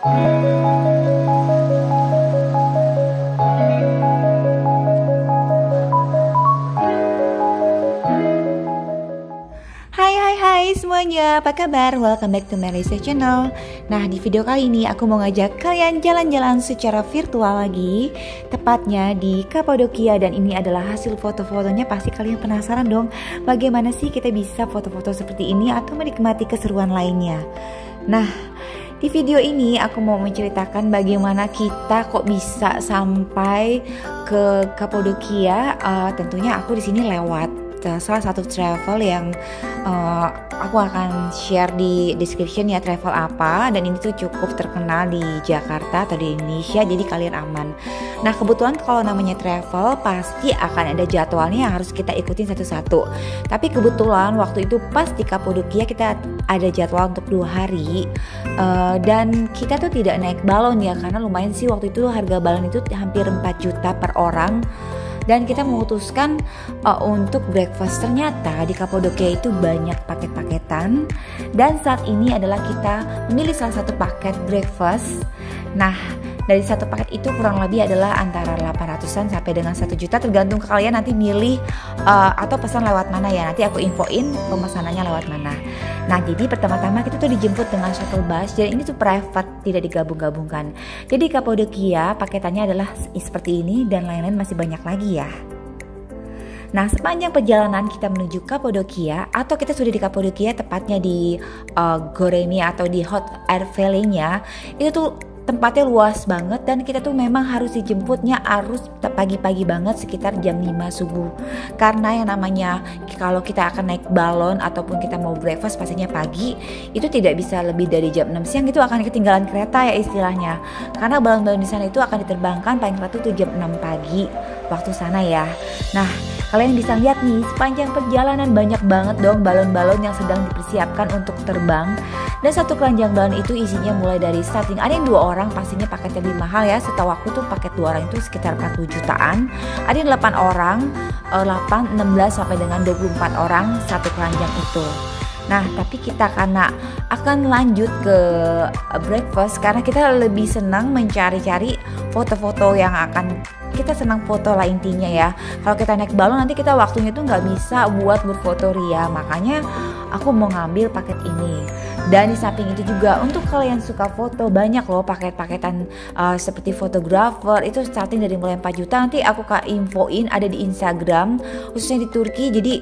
Hai semuanya, apa kabar? Welcome back to my research channel. Nah, di video kali ini aku mau ngajak kalian jalan-jalan secara virtual lagi, tepatnya di Kapadokia, dan ini adalah hasil foto-fotonya. Pasti kalian penasaran dong, bagaimana sih kita bisa foto-foto seperti ini atau menikmati keseruan lainnya. Nah, di video ini aku mau menceritakan bagaimana kita kok bisa sampai ke Kapadokia. Tentunya aku di sini lewat salah satu travel yang aku akan share di description ya, travel apa, dan ini tuh cukup terkenal di Jakarta atau di Indonesia, jadi kalian aman. Nah, kebetulan kalau namanya travel pasti akan ada jadwalnya yang harus kita ikutin satu-satu. Tapi kebetulan waktu itu pas di Kapadokia kita ada jadwal untuk 2 hari, dan kita tuh tidak naik balon ya, karena lumayan sih waktu itu harga balon itu hampir 4 juta per orang. Dan kita memutuskan untuk breakfast. Ternyata di Kapadokia itu banyak paket-paketan, dan saat ini adalah kita memilih salah satu paket breakfast. Nah, dari satu paket itu kurang lebih adalah antara 800-an sampai dengan 1 juta, tergantung ke kalian nanti milih atau pesan lewat mana ya. Nanti aku infoin pemesanannya lewat mana. Nah, jadi pertama-tama kita tuh dijemput dengan shuttle bus, dan ini tuh private, tidak digabung-gabungkan. Jadi Kapadokia paketannya adalah seperti ini, dan lain-lain masih banyak lagi ya. Nah, sepanjang perjalanan kita menuju Kapadokia, atau kita sudah di Kapadokia tepatnya di Goremi atau di Hot Air Valley-nya, itu tuh tempatnya luas banget, dan kita tuh memang harus dijemputnya harus pagi-pagi banget sekitar jam 5 subuh. Karena yang namanya kalau kita akan naik balon ataupun kita mau breakfast pastinya pagi, itu tidak bisa lebih dari jam 6 siang, itu akan ketinggalan kereta ya istilahnya. Karena balon-balon di sana itu akan diterbangkan paling telat tuh jam 6 pagi waktu sana ya. Nah, kalian bisa lihat nih, sepanjang perjalanan banyak banget dong balon-balon yang sedang dipersiapkan untuk terbang. Dan satu keranjang balon itu isinya mulai dari starting, ada yang 2 orang, pastinya paketnya lebih mahal ya. Setahu aku tuh paket 2 orang itu sekitar 40 jutaan. Ada yang 8 orang, 16 sampai dengan 24 orang satu keranjang itu. Nah, tapi kita karena akan lanjut ke breakfast, karena kita lebih senang mencari-cari foto-foto yang akan kita senang foto lah intinya ya. Kalau kita naik balon nanti kita waktunya tuh nggak bisa buat berfoto ria, makanya aku mau ngambil paket ini. Dan di samping itu juga untuk kalian suka foto, banyak loh paket-paketan seperti fotografer, itu starting dari mulai 4 juta. Nanti aku infoin ada di Instagram khususnya di Turki. Jadi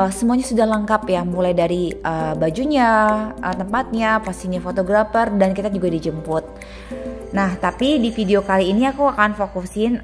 semuanya sudah lengkap ya, mulai dari bajunya, tempatnya, pastinya fotografer, dan kita juga dijemput. Nah, tapi di video kali ini aku akan fokusin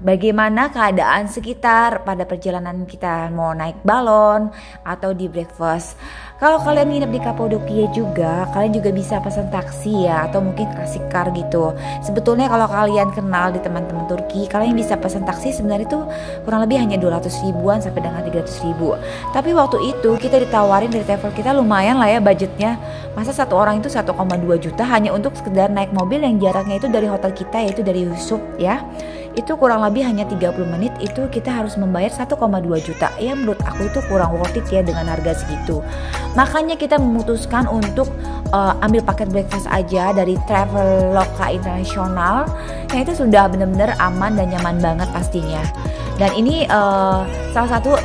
bagaimana keadaan sekitar pada perjalanan kita mau naik balon atau di breakfast. Kalau kalian nginep di Kapadokia juga, kalian juga bisa pesan taksi ya, atau mungkin kasih car gitu. Sebetulnya kalau kalian kenal di teman-teman Turki, kalian bisa pesan taksi sebenarnya itu kurang lebih hanya 200 ribuan sampai dengan 300 ribu. Tapi waktu itu kita ditawarin dari travel kita lumayan lah ya budgetnya. Masa satu orang itu 1,2 juta hanya untuk sekedar naik mobil yang jaraknya itu dari hotel kita, yaitu dari Yusuf ya. Itu kurang lebih hanya 30 menit, itu kita harus membayar 1,2 juta. Ya menurut aku itu kurang worth it ya dengan harga segitu. Makanya kita memutuskan untuk ambil paket breakfast aja dari Traveloka International, yang itu sudah benar-benar aman dan nyaman banget pastinya. Dan ini salah satu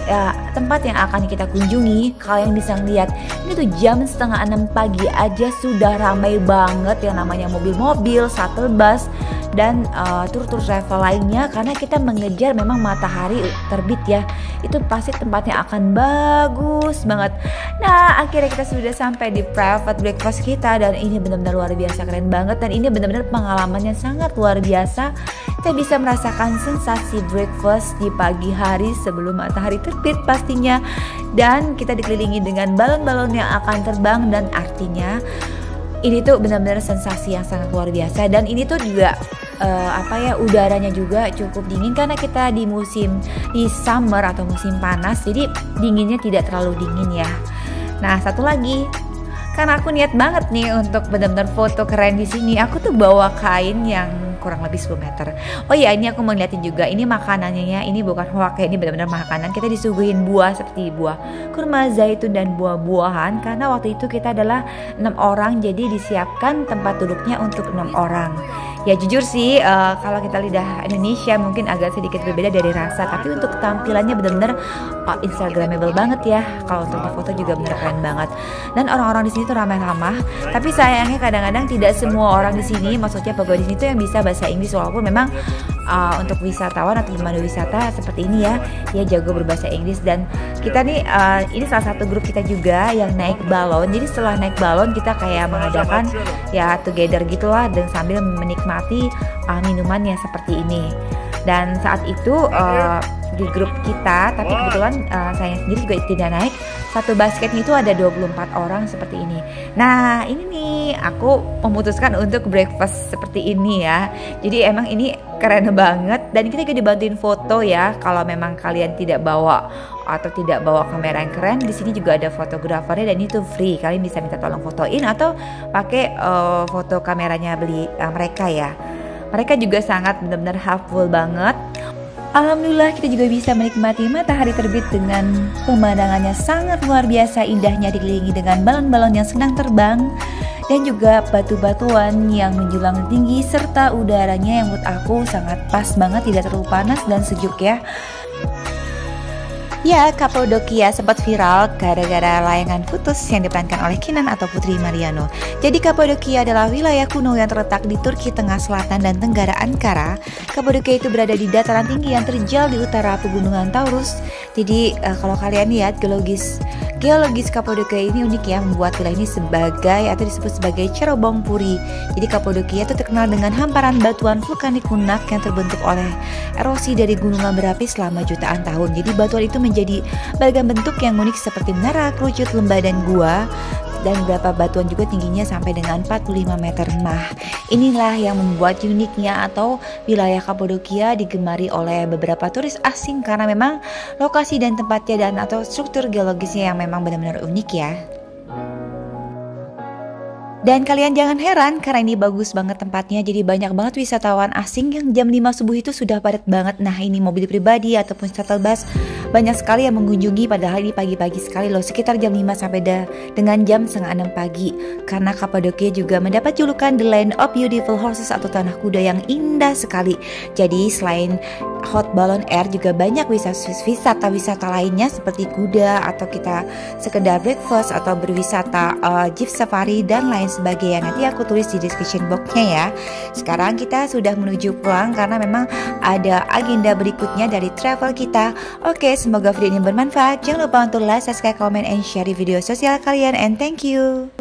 tempat yang akan kita kunjungi. Kalian bisa lihat ini tuh jam setengah 6 pagi aja sudah ramai banget yang namanya mobil-mobil, shuttle bus, dan tur-tur travel lainnya, karena kita mengejar memang matahari terbit ya. Itu pasti tempatnya akan bagus banget. Nah, akhirnya kita sudah sampai di private breakfast kita, dan ini benar-benar luar biasa keren banget, dan ini benar-benar pengalamannya sangat luar biasa. Kita bisa merasakan sensasi breakfast di pagi hari sebelum matahari terbit pastinya, dan kita dikelilingi dengan balon-balon yang akan terbang, dan artinya ini tuh benar-benar sensasi yang sangat luar biasa. Dan ini tuh juga udaranya juga cukup dingin karena kita di summer atau musim panas, jadi dinginnya tidak terlalu dingin ya. Nah, satu lagi, karena aku niat banget nih untuk benar-benar foto keren di sini, aku tuh bawa kain yang kurang lebih 10 meter. Oh iya, ini aku mau liatin juga, ini makanannya, ini bukan hoak ya, ini benar-benar makanan. Kita disuguhin buah seperti buah kurma, zaitun, dan buah-buahan, karena waktu itu kita adalah 6 orang, jadi disiapkan tempat duduknya untuk 6 orang. Ya jujur sih, kalau kita lidah Indonesia mungkin agak sedikit berbeda dari rasa, tapi untuk tampilannya benar-benar instagramable banget ya. Kalau untuk foto juga benar keren banget. Dan orang-orang di sini tuh ramah-ramah. Tapi sayangnya kadang-kadang tidak semua orang di sini, maksudnya pegawai di sini tuh yang bisa bahasa Inggris, walaupun memang untuk wisatawan atau pemandu wisata seperti ini ya, dia jago berbahasa Inggris. Dan kita nih, ini salah satu grup kita juga yang naik balon. Jadi setelah naik balon kita kayak mengadakan ya together gitulah, dan sambil menikmati minumannya seperti ini. Dan saat itu di grup kita, tapi kebetulan saya sendiri juga tidak naik. Satu basketnya itu ada 24 orang seperti ini. Nah ini nih, aku memutuskan untuk breakfast seperti ini ya. Jadi emang ini keren banget, dan kita juga dibantuin foto ya. Kalau memang kalian tidak bawa atau tidak bawa kamera yang keren, di sini juga ada fotografernya dan itu free. Kalian bisa minta tolong fotoin atau pakai foto kameranya beli mereka ya. Mereka juga sangat benar-benar helpful banget. Alhamdulillah kita juga bisa menikmati matahari terbit dengan pemandangannya sangat luar biasa indahnya, dikelilingi dengan balon-balon yang sedang terbang dan juga batu-batuan yang menjulang tinggi, serta udaranya yang menurut aku sangat pas banget, tidak terlalu panas dan sejuk ya. Ya, Kapadokia sempat viral gara-gara layangan putus yang diperankan oleh Kinan atau Putri Mariano. Jadi Kapadokia adalah wilayah kuno yang terletak di Turki tengah selatan dan tenggara Ankara. Kapadokia itu berada di dataran tinggi yang terjal di utara pegunungan Taurus. Jadi kalau kalian lihat geologis Kapadokia ini unik ya, membuat wilayah ini sebagai atau disebut sebagai cerobong puri. Jadi Kapadokia itu terkenal dengan hamparan batuan vulkanik lunak yang terbentuk oleh erosi dari gunungan berapi selama jutaan tahun. Jadi batuan itu menjadi beragam bentuk yang unik seperti menara, kerucut, lembah, dan gua. Dan beberapa batuan juga tingginya sampai dengan 45 meter. Nah, inilah yang membuat uniknya atau wilayah Kapadokia digemari oleh beberapa turis asing karena memang lokasi dan tempatnya dan atau struktur geologisnya yang memang benar-benar unik ya. Dan kalian jangan heran karena ini bagus banget tempatnya, jadi banyak banget wisatawan asing yang jam 5 subuh itu sudah padat banget. Nah ini mobil pribadi ataupun shuttle bus banyak sekali yang mengunjungi, padahal ini pagi-pagi sekali loh, sekitar jam 5 sampai dengan jam setengah 6 pagi. Karena Kapadokia juga mendapat julukan The Land of Beautiful Horses atau tanah kuda yang indah sekali. Jadi selain hot balloon air juga banyak wisata lainnya seperti kuda atau kita sekedar breakfast atau berwisata jeep safari dan lain sebagainya. Nanti aku tulis di description boxnya ya. Sekarang kita sudah menuju pulang karena memang ada agenda berikutnya dari travel kita. Oke, semoga video ini bermanfaat. Jangan lupa untuk like, subscribe, comment, and share di video sosial kalian, and thank you.